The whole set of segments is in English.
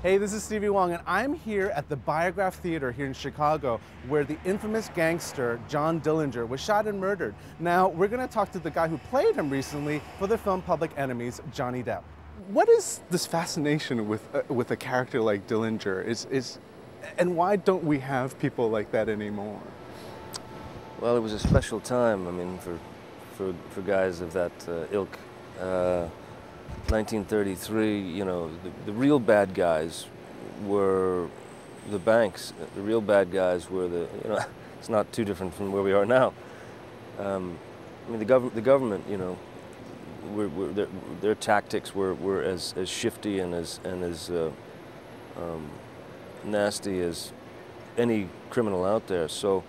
Hey, this is Stevie Wong, and I'm here at the Biograph Theater here in Chicago, where the infamous gangster John Dillinger was shot and murdered. Now, we're going to talk to the guy who played him recently for the film Public Enemies, Johnny Depp. What is this fascination with a character like Dillinger? And why don't we have people like that anymore? Well, it was a special time. I mean, for guys of that ilk. 1933, you know, the real bad guys were the banks. The real bad guys were it's not too different from where we are now. I mean, the government, you know, their tactics were as shifty and as nasty as any criminal out there. So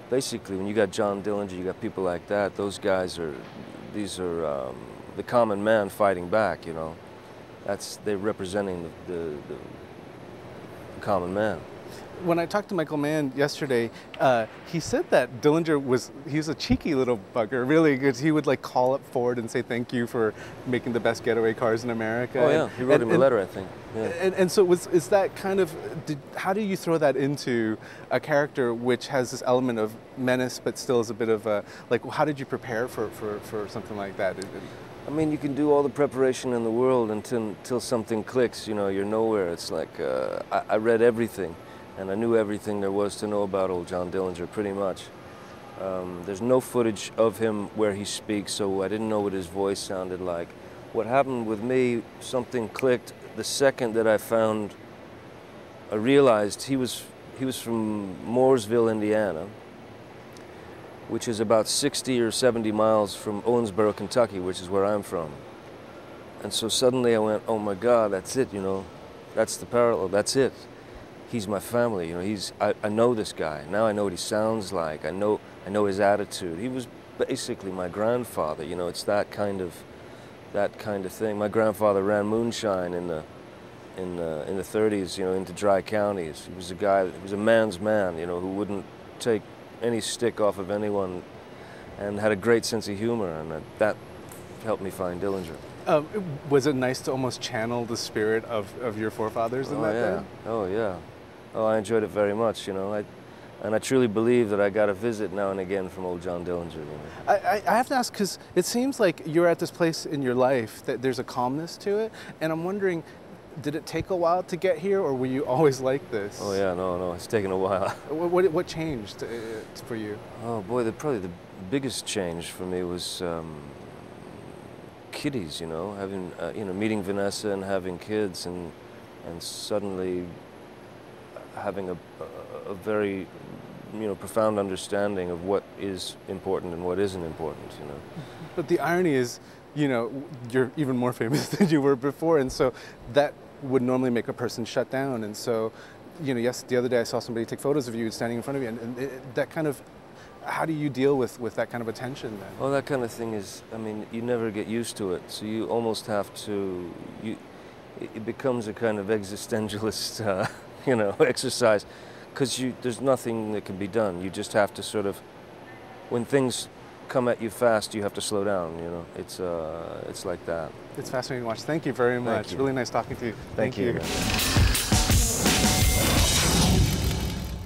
basically, when you got John Dillinger, you got people like that. Those guys these are the common man fighting back, you know. They're representing the common man. When I talked to Michael Mann yesterday, he said that Dillinger was a cheeky little bugger, really, because he would like call up Ford and say thank you for making the best getaway cars in America. Oh yeah, he wrote him a letter, I think. Yeah. And so is that kind of, how do you throw that into a character which has this element of menace but still is a bit of a, like, how did you prepare for something like that? I mean, you can do all the preparation in the world until something clicks, you know, you're nowhere. It's like, I read everything, and I knew everything there was to know about old John Dillinger, pretty much. There's no footage of him where he speaks, so I didn't know what his voice sounded like. What happened with me, something clicked the second that I realized he was from Mooresville, Indiana, which is about 60 or 70 miles from Owensboro, Kentucky, which is where I'm from. And so suddenly I went, oh my God, that's it, you know, that's the parallel, that's it. He's my family, you know, I know this guy. Now I know what he sounds like, I know his attitude. He was basically my grandfather, you know, it's that kind of thing. My grandfather ran moonshine in the 30s, you know, into dry counties. He was a guy, he was a man's man, you know, who wouldn't take any stick off of anyone, and had a great sense of humor, and that helped me find Dillinger. Was it nice to almost channel the spirit of your forefathers in that day? Oh yeah. Oh, I enjoyed it very much, you know. And I truly believe that I got a visit now and again from old John Dillinger. You know? I have to ask, because it seems like you're at this place in your life that there's a calmness to it, and I'm wondering, did it take a while to get here, or were you always like this? Oh yeah, no, it's taken a while. What changed for you? Oh boy, probably the biggest change for me was kiddies. You know, having you know, meeting Vanessa and having kids, and suddenly having a very, you know, profound understanding of what is important and what isn't important. You know. But the irony is, you know, you're even more famous than you were before, and so that would normally make a person shut down. And so, you know, yes, the other day I saw somebody take photos of you standing in front of you, and that kind of, how do you deal with that kind of attention then? Well, that kind of thing is, I mean, you never get used to it, so you almost have to, it becomes a kind of existentialist, you know, exercise, because there's nothing that can be done. You just have to sort of, when things come at you fast, you have to slow down, you know. It's like that. It's fascinating to watch. Thank you very much. Thank you. Really nice talking to you. Thank you.